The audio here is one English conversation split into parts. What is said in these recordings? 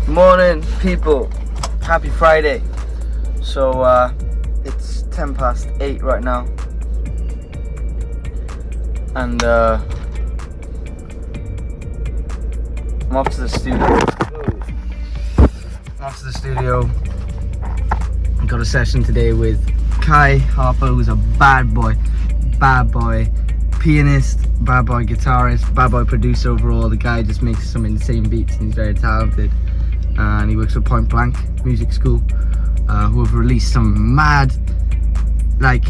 Morning people, happy Friday. So it's 8:10 right now, and I'm off to the studio. I got a session today with Kai Harper, who's a bad boy pianist, bad boy guitarist, bad boy producer overall. The guy just makes some insane beats and he's very talented. And he works for Point Blank Music School, who have released some mad like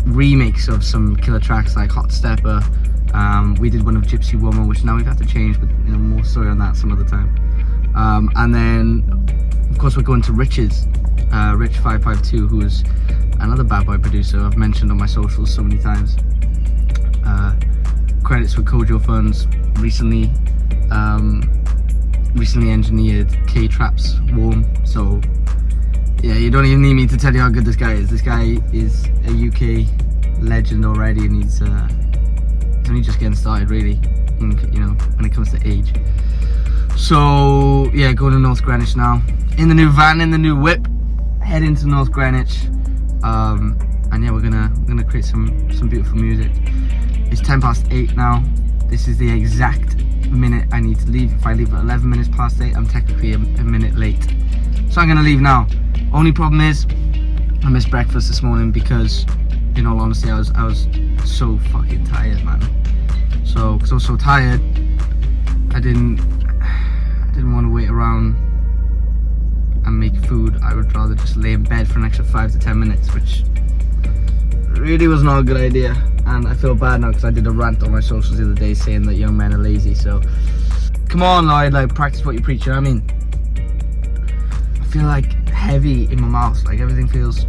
remakes of some killer tracks like Hot Stepper. We did one of Gypsy Woman, which now we've had to change, but you know, more story on that some other time. And then of course we're going to Rich's, Rich552, who is another bad boy producer I've mentioned on my socials so many times. Credits for Kojo Funds, recently engineered K-Traps Warm. So yeah, you don't even need me to tell you how good this guy is. This guy is a UK legend already, and he's only just getting started really, you know, when it comes to age. So yeah, going to North Greenwich now, in the new van, in the new whip, heading to North Greenwich, and yeah, we're gonna create some beautiful music. It's 8:10 now. This is the exact minute I need to leave. If I leave at 11 minutes past 8, I'm technically a minute late. So I'm gonna leave now. Only problem is I missed breakfast this morning because, in all honesty, I was so fucking tired, man. So because I was so tired, I didn't want to wait around and make food. I would rather just lay in bed for an extra 5 to 10 minutes, which really was not a good idea. And I feel bad now because I did a rant on my socials the other day saying that young men are lazy. So come on, Lloyd, like practice what you preach, you know what I mean? I feel like heavy in my mouth, like everything feels,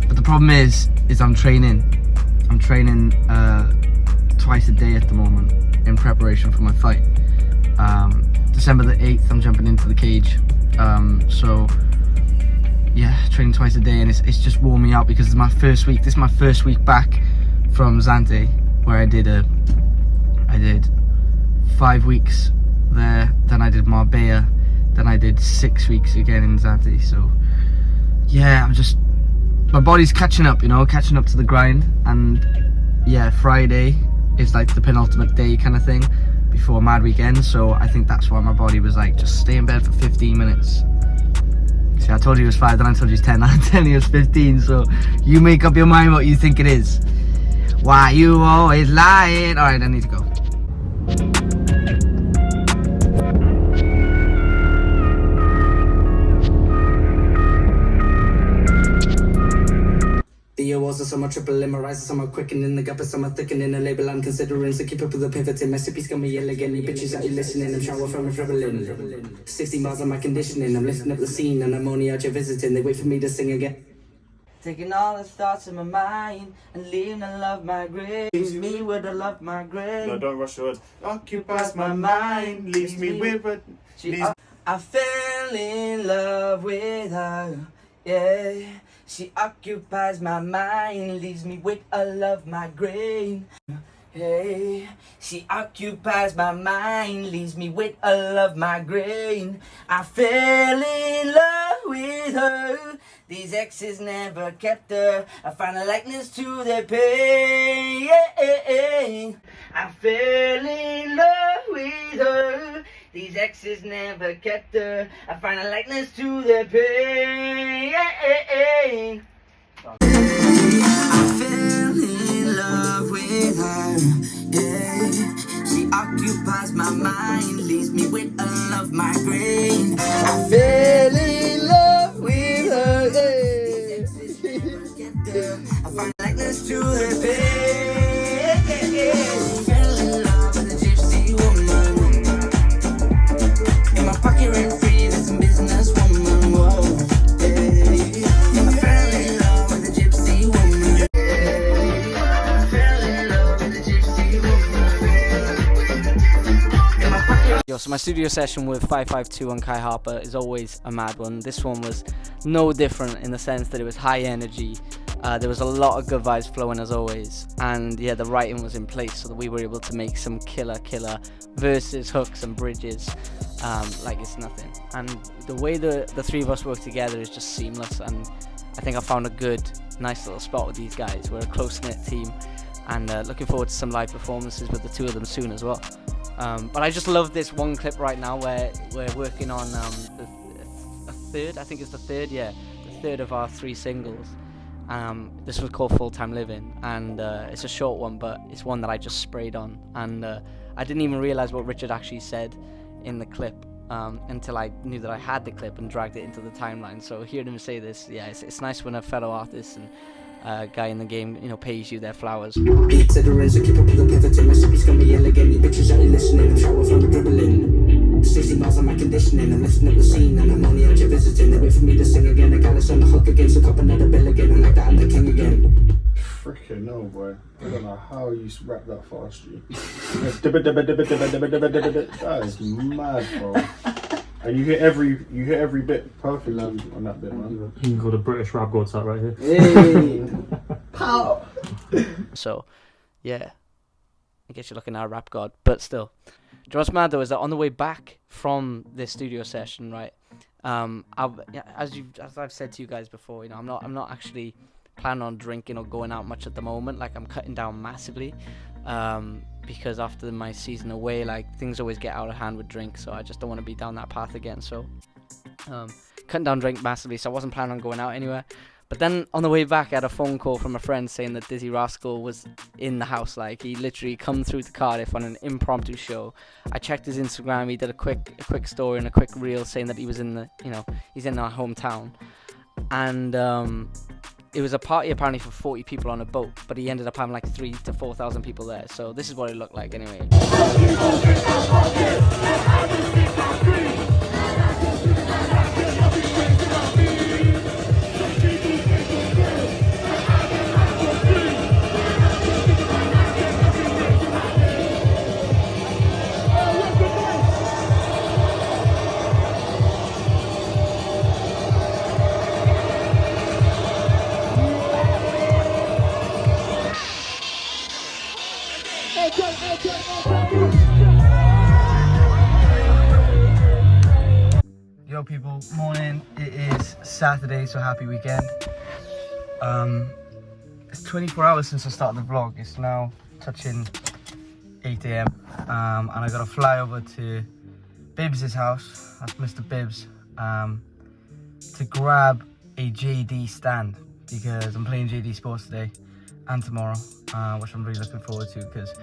but the problem is I'm training twice a day at the moment in preparation for my fight. December the 8th I'm jumping into the cage, so yeah, training twice a day, and it's just worn me out because it's my first week. This is my first week back from Zante, where I did 5 weeks there, then I did Marbella, then I did 6 weeks again in Zante. So yeah, my body's catching up, you know, catching up to the grind. And yeah, Friday is like the penultimate day kind of thing before Mad Weekend. So I think that's why my body was like, just stay in bed for 15 minutes. See, I told you it was 5, then I told you it's 10, now I'm telling you it's 15. So you make up your mind what you think it is. Why you always lying? Alright, I need to go. The awards are some are triple memorized, some are quickening the gap, some are thickening the label I'm considering. So keep up with the pivoting. My sippy scummy elegant, you bitches that you listening. I'm shower from a dribbling. 60 miles on my conditioning. I'm lifting up the scene and I'm only out here visiting. They wait for me to sing again. Taking all the thoughts in my mind and leaving the love migraine. Leaves me with the love migraine. No, don't rush the words. Occupies my mind, leaves me with what. I fell in love with her, yeah. She occupies my mind, leaves me with a love migraine. Hey, she occupies my mind, leaves me with a love migraine. I fell in love with her. These exes never kept her. I find a likeness to their pain. I fell in love with her. These exes never kept her. I find a likeness to their pain. I fell in love with her. Yeah, she occupies my mind, leaves me with a love migraine. I fell in love with her. Yeah. I find a likeness to their pain. Fell in love with a gypsy woman. In my pocket rent free, there's some business woman. Whoa, yeah. I fell in love with a gypsy woman. I fell in love with a gypsy woman. In my pocket. Yo, So my studio session with 552 and Kai Harper is always a mad one. This one was no different in the sense that it was high energy. There was a lot of good vibes flowing as always, and yeah, the writing was in place so that we were able to make some killer verses, hooks and bridges like it's nothing. And the way the three of us work together is just seamless, and I think I found a good, nice little spot with these guys. We're a close-knit team, and looking forward to some live performances with the two of them soon as well. But I just love this one clip right now where we're working on a third, I think it's the third of our 3 singles. This was called Full Time Living, and it's a short one, but it's one that I just sprayed on, and I didn't even realize what Richard actually said in the clip until I knew that I had the clip and dragged it into the timeline. So hearing him say this, yeah, it's nice when a fellow artist and guy in the game, you know, pays you their flowers. Beats at the razor, keep up with the pivot, and my recipe's gonna be elegant. You bitches ain't listening, I'm shower from the dribbling. 60 miles on my conditioning, I'm lifting up the scene, and I'm only out here visiting. They wait for me to sing again, I got us on the hook again, so cop another bill again, and like that I'm the king again. Freaking no, boy. I don't know how you rap that fast, G. That is mad, bro. And you hit every bit perfectly on that bit, man. You can call the British rap gods out right here. Hey! Pow! So, yeah, I guess you're looking at a rap god, but still. Do you know what's mad though is that on the way back from this studio session, right? As I've said to you guys before, you know, I'm not actually planning on drinking or going out much at the moment. Like, I'm cutting down massively, because after my season away, like, things always get out of hand with drink, so I just don't want to be down that path again. So cutting down drink massively, so I wasn't planning on going out anywhere. But then on the way back, I had a phone call from a friend saying that Dizzy Rascal was in the house. Like, he literally come through to Cardiff on an impromptu show. I checked his Instagram. He did a quick story and a quick reel saying that he was in he's in our hometown. And it was a party apparently for 40 people on a boat, but he ended up having like 3,000 to 4,000 people there. So this is what it looked like anyway. Yo people, morning. It is Saturday, so happy weekend. It's 24 hours since I started the vlog. It's now touching 8 AM, and I got to fly over to Bibbs' house, that's Mr. Bibbs, to grab a JD stand, because I'm playing JD Sports today and tomorrow, which I'm really looking forward to, because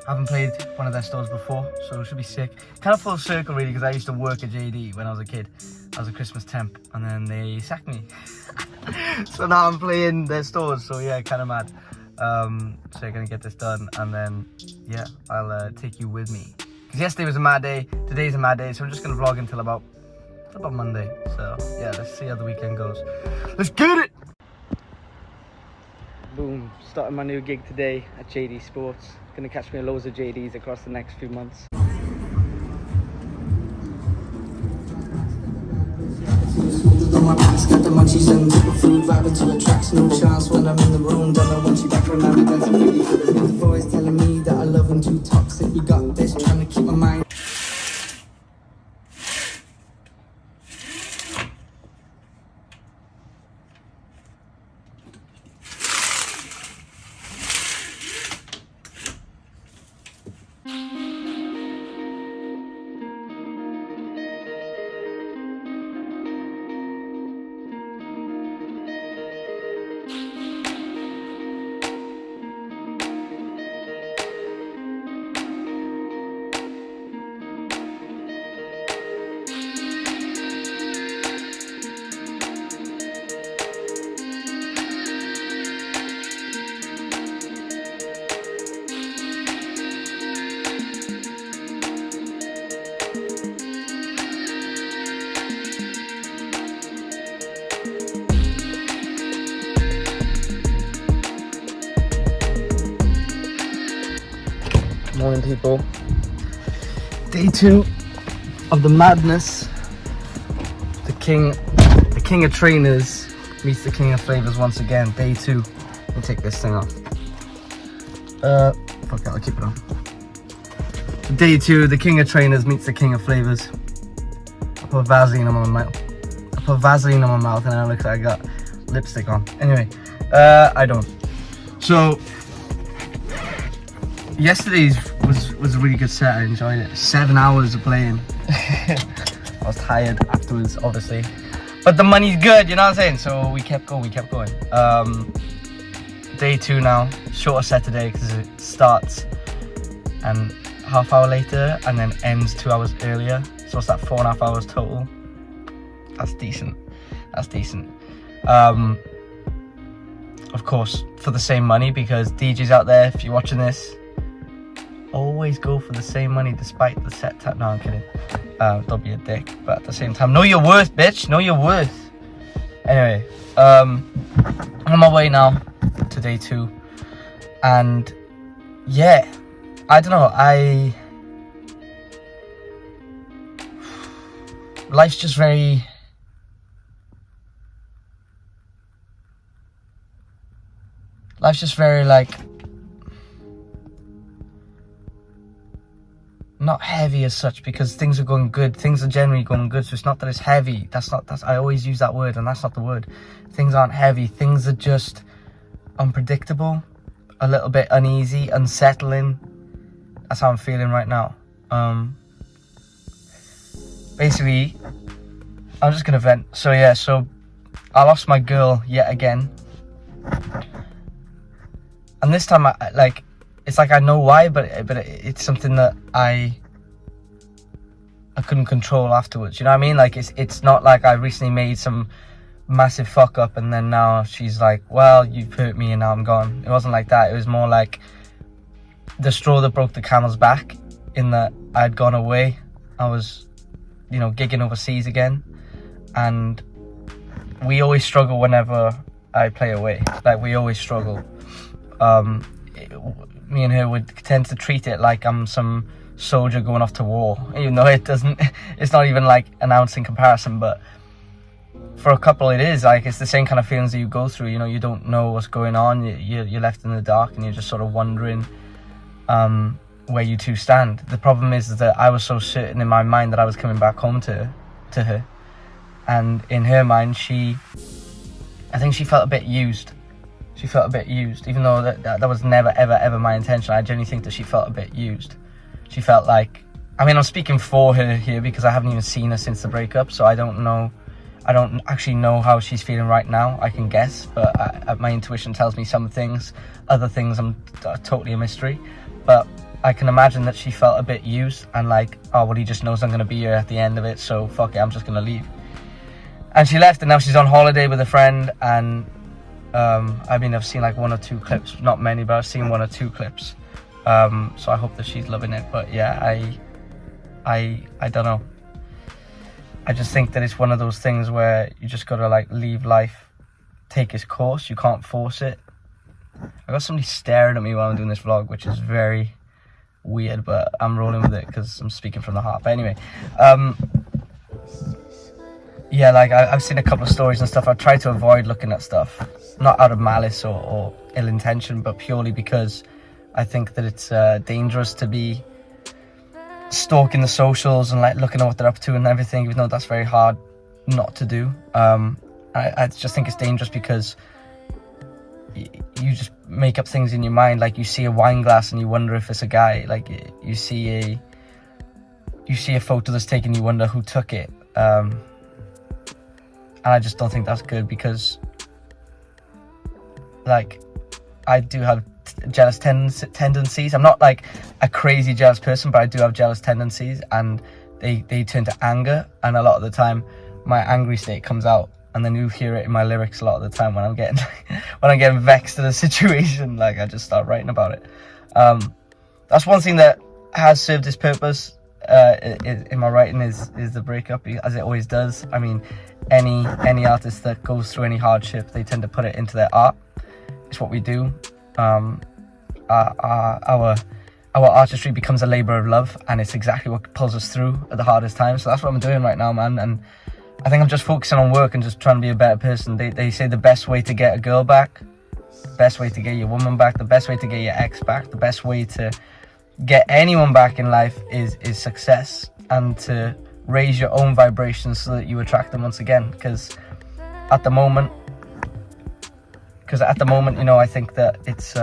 I haven't played one of their stores before, so it should be sick. Kind of full circle really, because I used to work at JD when I was a kid. I was a Christmas temp, and then they sacked me. So now I'm playing their stores, so yeah, kind of mad. So I'm gonna get this done, and then yeah, I'll take you with me. Because yesterday was a mad day, today's a mad day, so I'm just gonna vlog until about Monday. So yeah, let's see how the weekend goes. Let's get it! Boom, starting my new gig today at JD Sports. Gonna catch me loads of JDs across the next few months. My pants got the munchies and food vibing to the tracks, no chance when I'm in the room. Don't know when she back from now, that's really good. The voice telling me that I love him too toxic. We got this, trying to keep my mind. Morning people. Day 2 of the madness. The king of trainers meets the king of flavors once again. Day 2. Let me take this thing off. Fuck it, I'll keep it on. Day 2, the king of trainers meets the king of flavors. I put Vaseline on my mouth. And I look like I got lipstick on. Anyway, I don't. So yesterday's was a really good set. I enjoyed it. 7 hours of playing. I was tired afterwards, obviously, but the money's good, you know what I'm saying? So we kept going. Day 2 now, shorter set today because it starts and half hour later and then ends 2 hours earlier. So it's that 4.5 hours total. That's decent. Of course, for the same money, because DJs out there, if you're watching this, always go for the same money despite the set time. No, I'm kidding. Don't be a dick, but at the same time, know your worth, bitch. Know your worth. Anyway, I'm on my way now to day 2, and yeah, I don't know. Life's just very. Like, not heavy as such, because things are going good. Things are generally going good, so it's not that it's heavy. That's I always use that word, and that's not the word. Things aren't heavy. Things are just unpredictable, a little bit uneasy, unsettling. That's how I'm feeling right now. Basically, I'm just gonna vent. So yeah, I lost my girl yet again. And this time, it's like I know why, but it's something that I couldn't control afterwards. You know what I mean? Like, it's not like I recently made some massive fuck up and then now she's like, well, you've hurt me and now I'm gone. It wasn't like that. It was more like the straw that broke the camel's back, in that I'd gone away. I was, gigging overseas again, and we always struggle whenever I play away. Like, we always struggle. Me and her would tend to treat it like I'm some soldier going off to war, even though it's not even like an ounce in comparison. But for a couple, it is like, it's the same kind of feelings that you go through. You don't know what's going on. You're left in the dark and you're just sort of wondering where you two stand. The problem is that I was so certain in my mind that I was coming back home to her, and in her mind, I think she felt a bit used. She felt a bit used, even though that was never, ever my intention. I genuinely think that she felt a bit used. She felt like, I'm speaking for her here because I haven't even seen her since the breakup, so I don't know. I don't actually know how she's feeling right now. I can guess, but my intuition tells me some things. Other things are totally a mystery. But I can imagine that she felt a bit used and like, oh, well, he just knows I'm going to be here at the end of it, so fuck it, I'm just going to leave. And she left, and now she's on holiday with a friend, and I've seen like 1 or 2 clips, not many, but I've seen 1 or 2 clips. So I hope that she's loving it. But yeah, I don't know. I just think that it's one of those things where you just gotta like leave life take its course. You can't force it. I got somebody staring at me while I'm doing this vlog, which is very weird, but I'm rolling with it because I'm speaking from the heart. But anyway, yeah, like I've seen a couple of stories and stuff. I try to avoid looking at stuff, not out of malice or ill intention, but purely because I think that it's dangerous to be stalking the socials and like looking at what they're up to and everything, even though that's very hard not to do. I just think it's dangerous because you just make up things in your mind. Like, you see a wine glass and you wonder if it's a guy. Like, you see a photo that's taken, you wonder who took it. And I just don't think that's good, because like, I do have jealous tendencies. I'm not like a crazy jealous person, but I do have jealous tendencies, and they turn to anger, and a lot of the time my angry state comes out, and then you hear it in my lyrics a lot of the time when I'm getting vexed at a situation. Like, I just start writing about it. That's one thing that has served its purpose in my writing is the breakup, as it always does. I mean, any artist that goes through any hardship, they tend to put it into their art. It's what we do. Our our artistry becomes a labour of love, and it's exactly what pulls us through at the hardest times. So that's what I'm doing right now, man. And I think I'm just focusing on work and just trying to be a better person. They say the best way to get a girl back, the best way to get your woman back, the best way to get your ex back, the best way to get anyone back in life is success, and to raise your own vibrations so that you attract them once again. Because at the moment, you know, I think that it's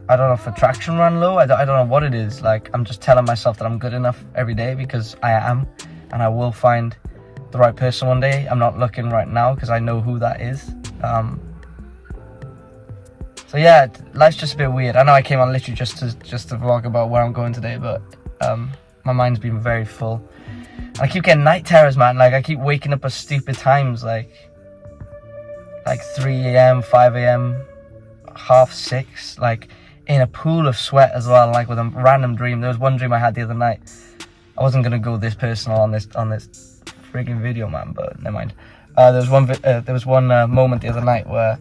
I don't know if attraction ran low. I don't know what it is. Like, I'm just telling myself that I'm good enough every day, because I am, and I will find the right person one day. I'm not looking right now because I know who that is. So yeah, life's just a bit weird. I know I came on literally just to vlog about where I'm going today, but my mind's been very full. And I keep getting night terrors, man. Like, I keep waking up at stupid times, like 3 a.m, 5 a.m, 6:30, like in a pool of sweat as well, like with a random dream. There was one dream I had the other night. I wasn't gonna go this personal on this frigging video, man, but never mind. There was one moment the other night where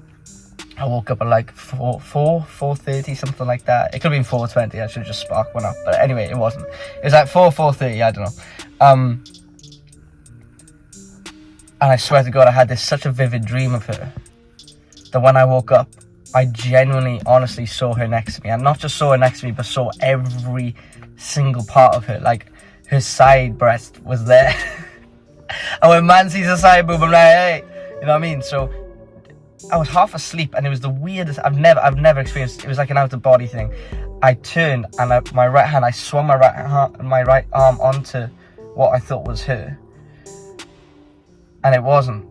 I woke up at like 4:30, something like that. It could have been 4:20. I should have just sparked one up, but anyway, it wasn't. It was like 4:30. I don't know. And I swear to God, I had such a vivid dream of her that when I woke up, I genuinely, honestly saw her next to me. And not just saw her next to me, but saw every single part of her. Like, her side breast was there. And when man sees a side boob, I'm like, hey, you know what I mean? So I was half asleep, and it was the weirdest. I've never experienced. It was like an out of body thing. I turned, and my right hand, I swung my right arm onto what I thought was her, and it wasn't.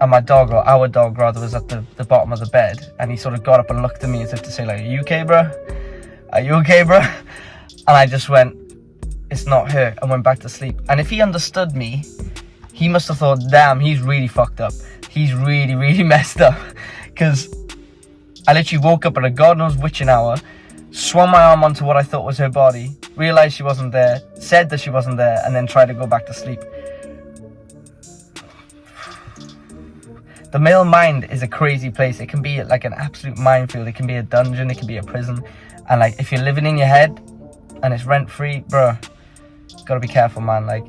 And my dog, or our dog rather, was at the bottom of the bed, and he sort of got up and looked at me as if to say, like, are you okay, bro? Are you okay, bro? And I just went, it's not her, and went back to sleep. And if he understood me, he must have thought, damn, he's really fucked up. He's really, really messed up. Because I literally woke up at a God knows witching hour, swung my arm onto what I thought was her body, realised she wasn't there, said that she wasn't there, and then tried to go back to sleep. The male mind is a crazy place. It can be like an absolute minefield. It can be a dungeon. It can be a prison. And like, if you're living in your head and it's rent free, bro, gotta be careful, man. Like,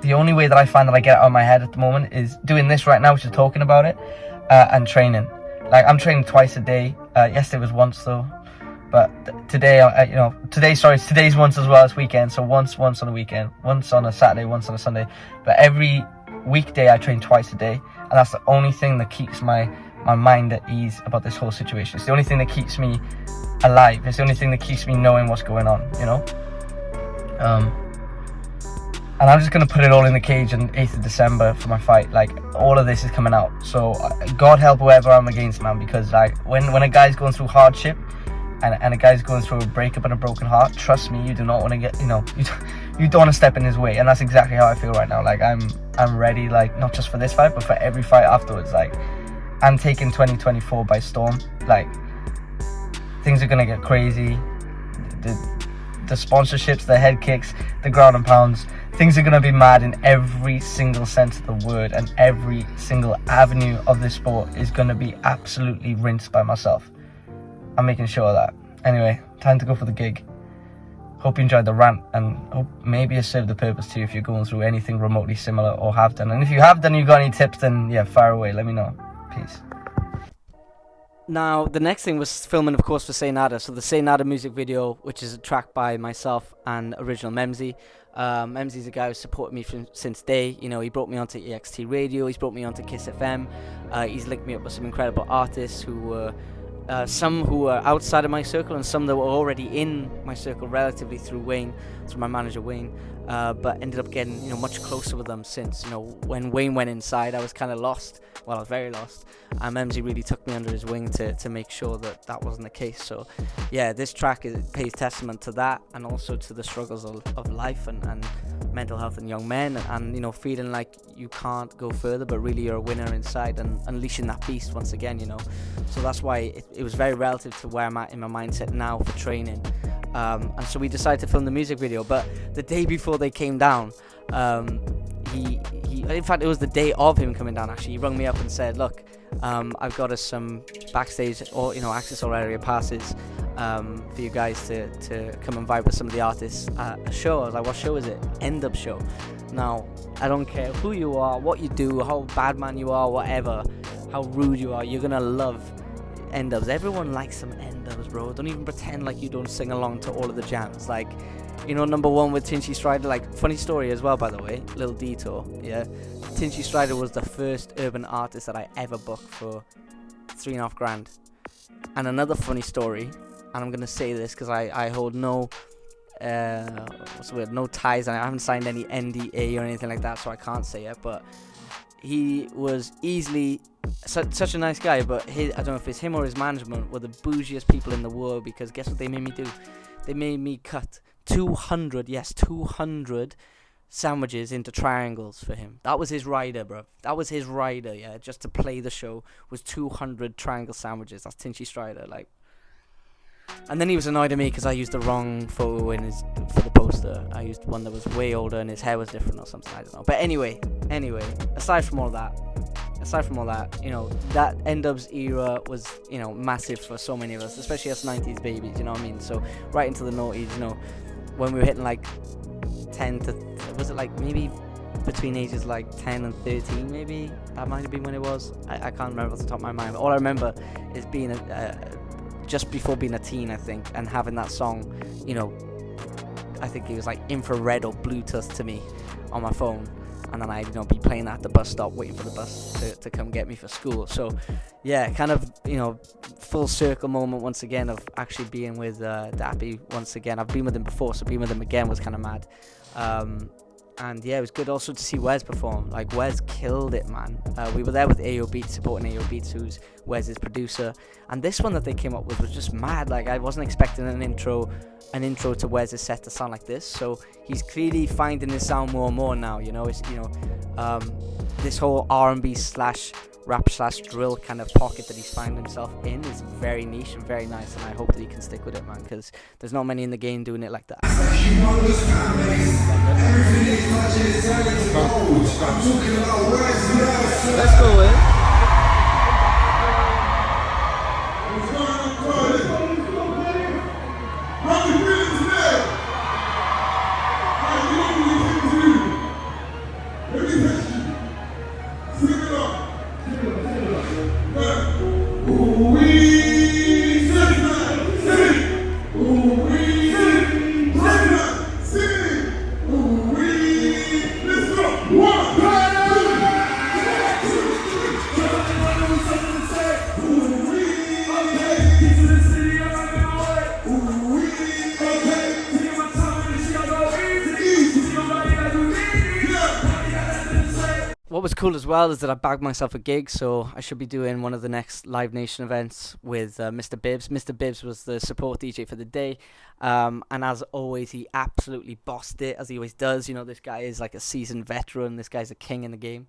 the only way that I find that I get out of my head at the moment is doing this right now, which is talking about it, and training. Like, I'm training twice a day. Yesterday was once though, but today, today's once as well as weekend. So once on a weekend, once on a Saturday, once on a Sunday. But every weekday I train twice a day. And that's the only thing that keeps my mind at ease about this whole situation. It's the only thing that keeps me alive. It's the only thing that keeps me knowing what's going on, you know? And I'm just going to put it all in the cage on 8th of December for my fight. Like, all of this is coming out. So, God help whoever I'm against, man. Because, like, when a guy's going through hardship and a guy's going through a breakup and a broken heart, trust me, you do not want to get, you know, you don't want to step in his way. And that's exactly how I feel right now. Like, I'm ready, like, not just for this fight, but for every fight afterwards. Like, I'm taking 2024 by storm. Like, things are gonna get crazy. The sponsorships, the head kicks, the ground and pounds, things are gonna be mad in every single sense of the word, and every single avenue of this sport is gonna be absolutely rinsed by myself. I'm making sure of that. Anyway, time to go for the gig. Hope you enjoyed the rant, and hope maybe it served the purpose too if you're going through anything remotely similar or have done. And if you have done, you got any tips, then yeah, fire away, let me know. Peace. Now, the next thing was filming, of course, for Say Nada. So the Say Nada music video, which is a track by myself and original Memzee. Memzee's a guy who supported me since day. You know, he brought me onto EXT Radio, he's brought me onto Kiss FM. He's linked me up with some incredible artists who were some who were outside of my circle, and some that were already in my circle relatively through Wayne, through my manager Wayne, but ended up getting, you know, much closer with them since, you know, when Wayne went inside, I was kind of lost. Well, I was very lost, and Memzee really took me under his wing to make sure that wasn't the case. So yeah, this track pays testament to that, and also to the struggles of life and mental health in young men, and you know, feeling like you can't go further, but really you're a winner inside, and unleashing that beast once again, you know. So that's why it was very relative to where I'm at in my mindset now for training. And so we decided to film the music video, but the day before they came down, he in fact, it was the day of him coming down, actually, he rung me up and said, look, I've got us some backstage or access all area passes for you guys to come and vibe with some of the artists at a show. I was like, what show is it? N-Dubz show. Now, I don't care who you are, what you do, how bad man you are, whatever, how rude you are, you're gonna love N-Dubz. Everyone likes some N-Dubz, bro. Don't even pretend like you don't sing along to all of the jams. Like, number one with Tinchy Strider. Like, funny story as well, by the way, little detour, yeah. Tinchy Strider was the first urban artist that I ever booked for $3.5 grand. And another funny story, and I'm gonna say this because I hold no no ties, and I haven't signed any NDA or anything like that, so I can't say it, but he was easily such a nice guy, but I don't know if it's him or his management were the bougiest people in the world, because guess what they made me do? They made me cut 200 sandwiches into triangles for him. That was his rider, bro. That was his rider, yeah, just to play the show was 200 triangle sandwiches. That's Tinchy Strider, like. And then he was annoyed at me because I used the wrong photo for the poster. I used one that was way older and his hair was different or something, I don't know. But anyway, aside from all that, that N-Dubz era was, massive for so many of us, especially us 90s babies, you know what I mean? So right into the noughties, when we were hitting like 10 to, was it like maybe between ages like 10 and 13 maybe? That might have been when it was. I can't remember off the top of my mind. But all I remember is being just before being a teen, I think, and having that song, I think it was like infrared or Bluetooth to me on my phone, and then I'd be playing that at the bus stop, waiting for the bus to come get me for school. So yeah, kind of full circle moment once again of actually being with Dappy once again. I've been with him before, so being with him again was kind of mad. And yeah, it was good also to see Wes perform. Like, Wes killed it, man. We were there with AO Beats, supporting AO Beats, who's Wes's producer. And this one that they came up with was just mad. Like, I wasn't expecting an intro to Wes's set to sound like this. So he's clearly finding his sound more and more now. It's this whole R&B / rap / drill kind of pocket that he's finding himself in is very niche and very nice, and I hope that he can stick with it, man, because there's not many in the game doing it like that. Let's go, eh? What was cool as well is that I bagged myself a gig, so I should be doing one of the next Live Nation events with Mr. Bibbs. Mr. Bibbs was the support DJ for the day, and as always, he absolutely bossed it, as he always does. This guy is like a seasoned veteran. This guy's a king in the game.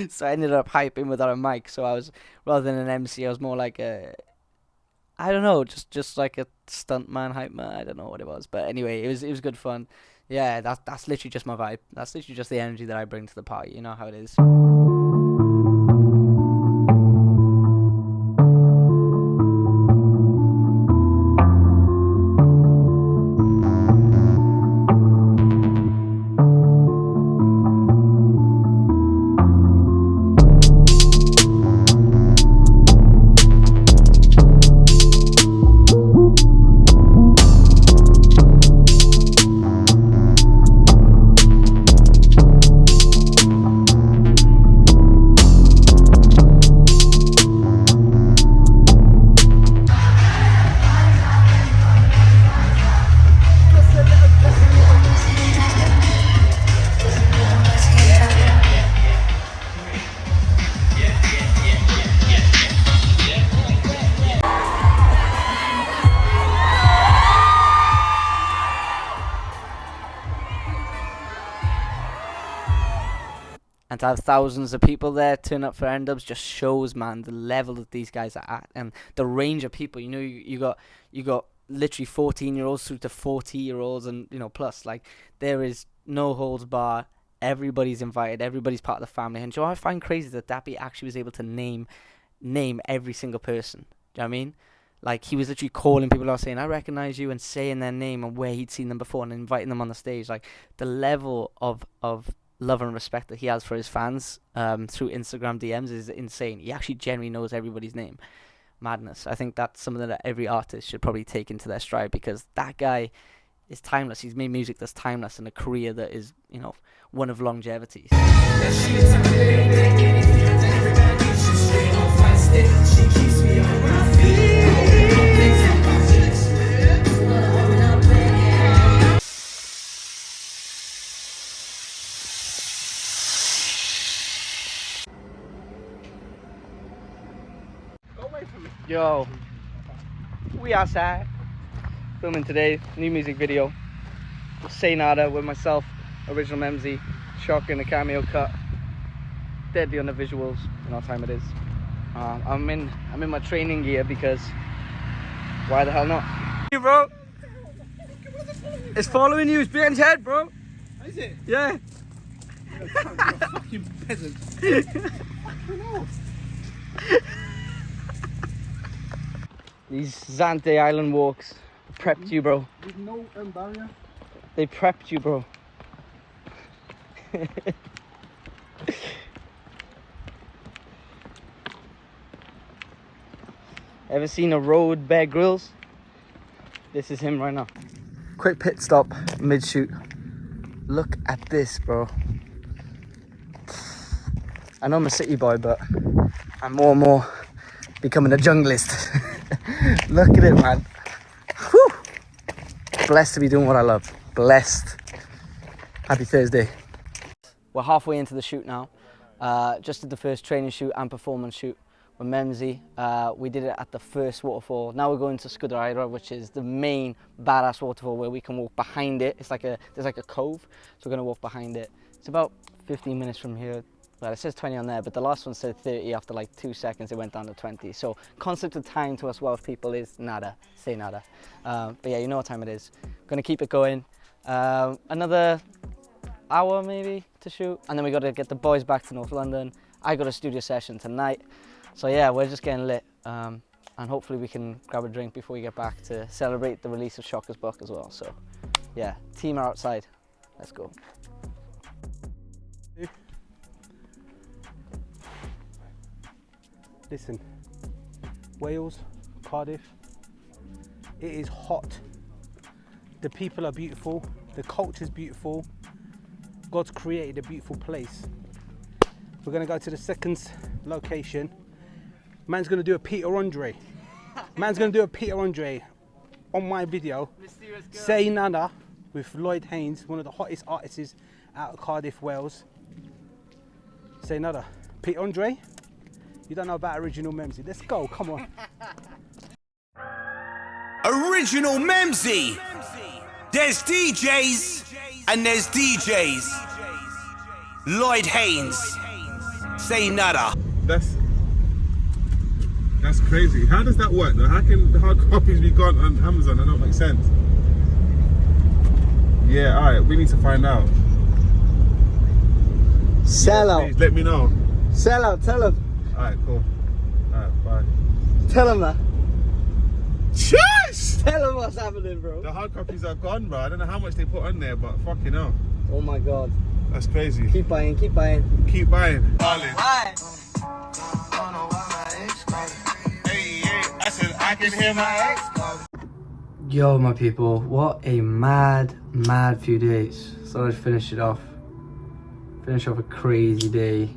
So I ended up hyping without a mic, so I was, rather than an MC, I was more like I don't know, just like a stuntman, hype man. I don't know what it was, but anyway, it was good fun. Yeah, that's literally just my vibe. That's literally just the energy that I bring to the party. You know how it is. And to have thousands of people there turn up for N-Dubz just shows, man, the level that these guys are at and the range of people. You got literally 14-year-olds through to 40-year-olds and plus. Like, there is no holds bar. Everybody's invited. Everybody's part of the family. And do you know what I find crazy? That Dappy actually was able to name name every single person. Do you know what I mean? Like, he was literally calling people out saying, I recognize you, and saying their name and where he'd seen them before and inviting them on the stage. Like, the level of love and respect that he has for his fans through Instagram DMs is insane. He actually genuinely knows everybody's name. Madness. I think that's something that every artist should probably take into their stride, because that guy is timeless. He's made music that's timeless and a career that is, you know, one of longevity. Yo, we outside filming today, new music video. Say Nada with myself, original Memzee, Shocka in the cameo cut. Deadly on the visuals, you know what time it is. I'm in my training gear because why the hell not? You bro, it's following you. It's behind your head, bro. Is it? Yeah. You're a fucking peasant. Fucking hell. These Zante Island walks prepped you, bro. There's no barrier. They prepped you, bro. Ever seen a road Bear Grylls? This is him right now. Quick pit stop, mid-shoot. Look at this, bro. I know I'm a city boy, but I'm more and more becoming a junglist. Look at it, man. Whew. Blessed to be doing what I love. Blessed. Happy Thursday. We're halfway into the shoot now. Just did the first training shoot and performance shoot with Memzee. We did it at the first waterfall. Now we're going to Scuderia, which is the main badass waterfall where we can walk behind it. It's like there's like a cove, so we're gonna walk behind it. It's about 15 minutes from here. Well, it says 20 on there, but the last one said 30. After like 2 seconds, it went down to 20. So concept of time to us Welsh people is nada, say nada. But yeah, you know what time it is. Gonna keep it going. Another hour maybe to shoot, and then we got to get the boys back to North London. I got a studio session tonight. So yeah, we're just getting lit. And hopefully we can grab a drink before we get back to celebrate the release of Shocka's book as well. So yeah, team are outside. Let's go. Listen, Wales, Cardiff, it is hot. The people are beautiful, the culture's beautiful. God's created a beautiful place. We're gonna go to the second location. Man's gonna do a Peter Andre. Man's gonna do a Peter Andre on my video. Say Nada with Lloyd Haines, one of the hottest artists out of Cardiff, Wales. Say Nada. Peter Andre? You don't know about original Memzee. Let's go, come on. Original Memzee. There's DJs and there's DJs. Lloyd Haines. Say Nada. That's crazy. How does that work though? How can the hard copies be gone on Amazon? That don't make sense. Yeah, alright, we need to find out. Sell out. Please let me know. Sell out, tell him. Alright, cool. Alright, bye. Tell him that. Cheers! Tell him what's happening, bro. The hard copies are gone, bro. I don't know how much they put on there, but fucking hell. Oh my god. That's crazy. Keep buying, keep buying. Keep buying. Darling. Why? Hey, I said I can hear my ex. Yo, my people, what a mad few days. So I'd finish it off. Finish off a crazy day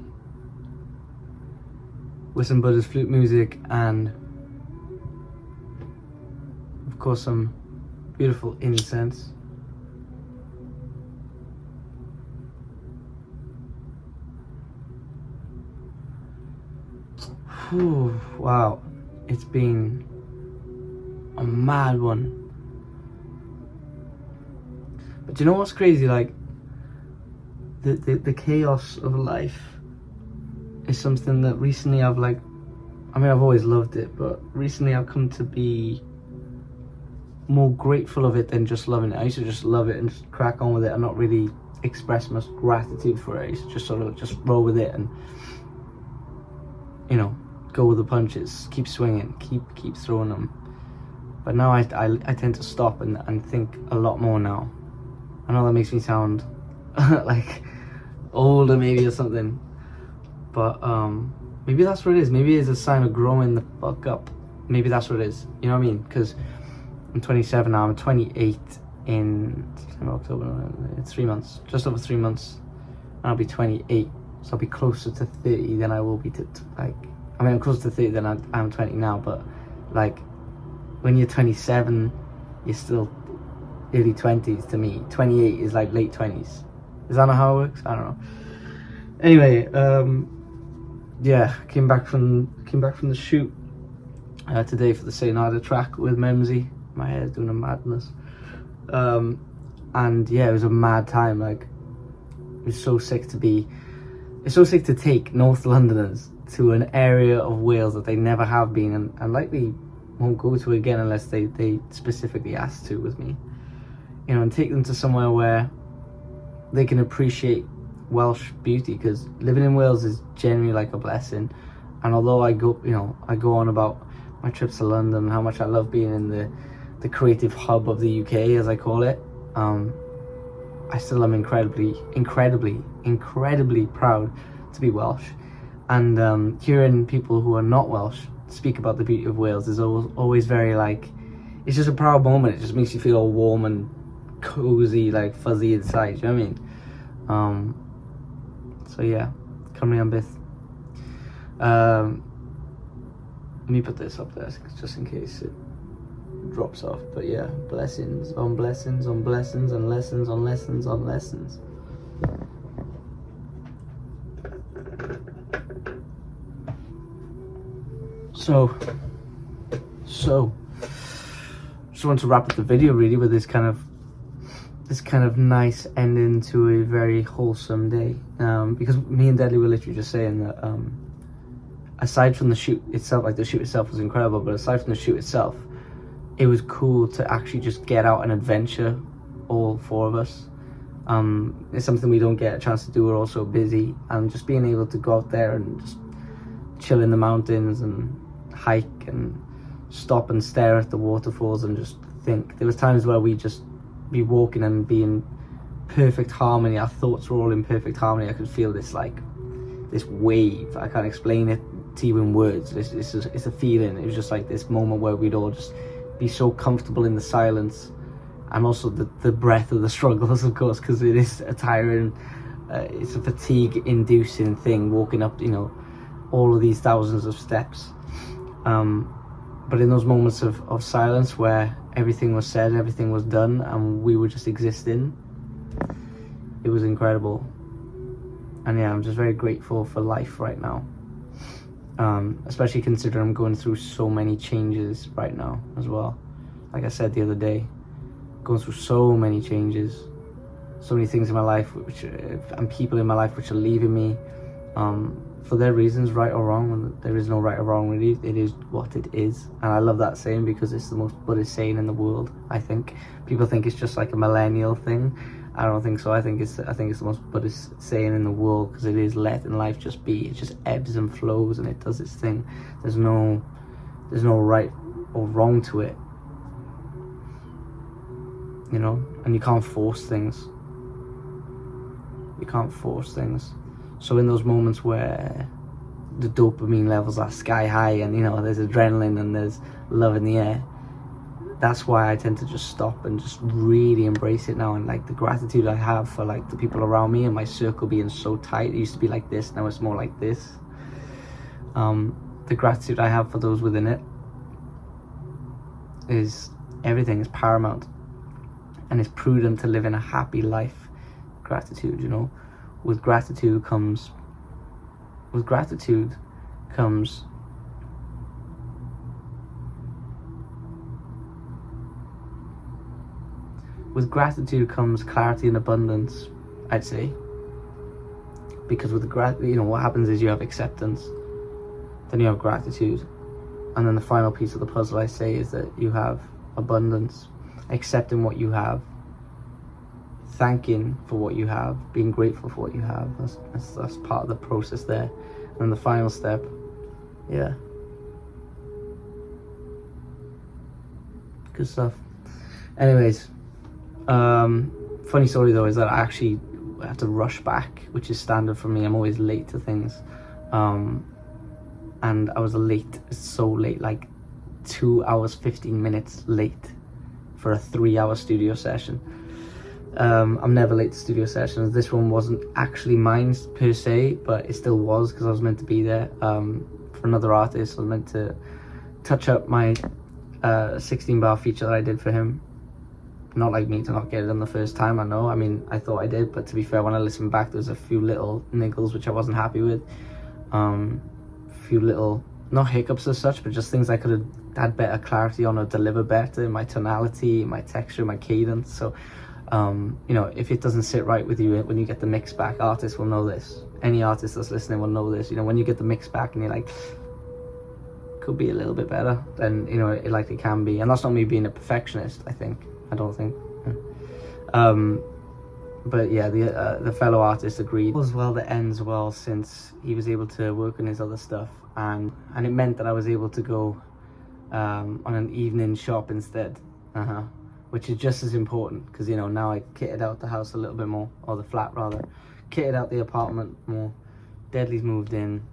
with some Buddha's flute music and of course some beautiful incense. Whew, wow, it's been a mad one. But you know what's crazy? Like the chaos of life is something that recently I've I've always loved it, but recently I've come to be more grateful of it than just loving it. I used to just love it and just crack on with it and not really express much gratitude for it. I used to just sort of just roll with it and, you know, go with the punches, keep swinging, keep throwing them. But now I tend to stop and think a lot more now. I know that makes me sound like older maybe or something, but maybe that's what it is. Maybe it's a sign of growing the fuck up. Maybe that's what it is, you know what I mean? Because I'm 27 now, I'm 28 in October, 3 months, just over 3 months, and I'll be 28, so I'll be closer to 30 than I will be to like, I mean, I'm closer to 30 than I'm 20 now, but like, when you're 27, you're still early 20s to me. 28 is like late 20s. Is that not how it works? I don't know. Anyway, yeah, came back from the shoot today for the Say Nada track with Memzee. My hair's doing a madness. And yeah, it was a mad time. Like, it's so sick to take North Londoners to an area of Wales that they never have been and likely won't go to again unless they specifically ask to with me. You know, and take them to somewhere where they can appreciate Welsh beauty, because living in Wales is generally like a blessing. And although I go on about my trips to London and how much I love being in the creative hub of the UK, as I call it, I still am incredibly proud to be Welsh. And hearing people who are not Welsh speak about the beauty of Wales is always very, like, it's just a proud moment. It just makes you feel all warm and cozy, like fuzzy inside, you know what I mean? So yeah, Cymru am byth. Let me put this up there just in case it drops off. But yeah, blessings on blessings on blessings and lessons on lessons on lessons. So just want to wrap up the video really with this kind of nice ending to a very wholesome day, because me and Deadly were literally just saying that aside from the shoot itself, like the shoot itself was incredible, but aside from the shoot itself, it was cool to actually just get out and adventure, all four of us. It's something we don't get a chance to do. We're all so busy, and just being able to go out there and just chill in the mountains and hike and stop and stare at the waterfalls and just think. There was times where we just be walking and be in perfect harmony. Our thoughts were all in perfect harmony. I could feel this wave. I can't explain it to you in words. It's a feeling. It was just like this moment where we'd all just be so comfortable in the silence, and also the breath of the struggles, of course, because it is a tiring, it's a fatigue inducing thing, walking up, all of these thousands of steps. But in those moments of silence where everything was said, everything was done, and we were just existing, it was incredible. And yeah, I'm just very grateful for life right now, especially considering I'm going through so many changes right now as well. Like I said the other day, going through so many changes, so many things in my life and people in my life which are leaving me for their reasons, right or wrong. And there is no right or wrong really. It is what it is, and I love that saying because it's the most Buddhist saying in the world. I think people think it's just like a millennial thing. I don't think so. I think it's the most Buddhist saying in the world, because it is letting life just be. It just ebbs and flows, and it does its thing. There's no right or wrong to it, and you can't force things. You can't force things. So in those moments where the dopamine levels are sky high, and there's adrenaline and there's love in the air, that's why I tend to just stop and just really embrace it now. And like the gratitude I have for like the people around me and my circle being so tight. It used to be like this, now it's more like this. The gratitude I have for those within it is everything, is paramount, and it's prudent to live in a happy life. Gratitude, with gratitude comes clarity and abundance, I'd say. Because with what happens is you have acceptance, then you have gratitude, and then the final piece of the puzzle, I say, is that you have abundance, accepting what you have, thanking for what you have, being grateful for what you have. That's part of the process there. And the final step yeah, good stuff. Anyways, funny story though is that I actually had to rush back, which is standard for me. I'm always late to things, and I was so late, like 2 hours 15 minutes late for a 3-hour studio session. I'm never late to studio sessions. This one wasn't actually mine per se, but it still was because I was meant to be there for another artist. I was meant to touch up my 16 bar feature that I did for him. Not like me to not get it on the first time, I know. I mean, I thought I did, but to be fair, when I listened back, there's a few little niggles which I wasn't happy with. Few little, not hiccups as such, but just things I could have had better clarity on or deliver better, my tonality, my texture, my cadence. So, you know, if it doesn't sit right with you when you get the mix back, artists will know this. Any artist that's listening will know this. You know, when you get the mix back and you're like, could be a little bit better, then, you know, it likely can be. And that's not me being a perfectionist, I don't think. But yeah, the fellow artist agreed. As well, that ends well since he was able to work on his other stuff, and it meant that I was able to go on an evening shop instead, which is just as important because, you know, now I kitted out the house a little bit more, or the flat rather, kitted out the apartment more. Deadly's moved in.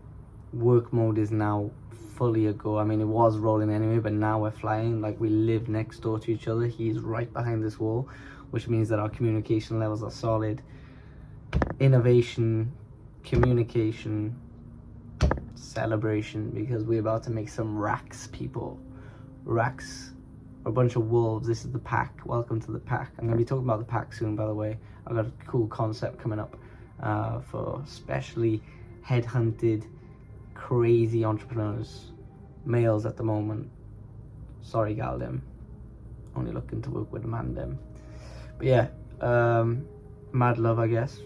Work mode is now fully a go. I mean, it was rolling anyway, but now we're flying. Like, we live next door to each other. He's right behind this wall, which means that our communication levels are solid. Innovation, communication, celebration, because we're about to make some racks, people. Racks are a bunch of wolves. This is the pack. Welcome to the pack. I'm going to be talking about the pack soon, by the way. I've got a cool concept coming up for specially headhunted, crazy entrepreneurs, males at the moment. Sorry, gal them. Only looking to work with a man them. But yeah, mad love, I guess.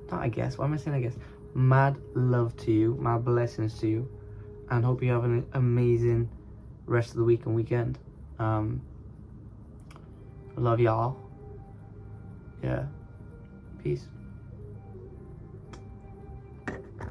Not I guess, why am I saying I guess? Mad love to you, mad blessings to you, and hope you have an amazing rest of the week and weekend. Love y'all. Yeah, peace.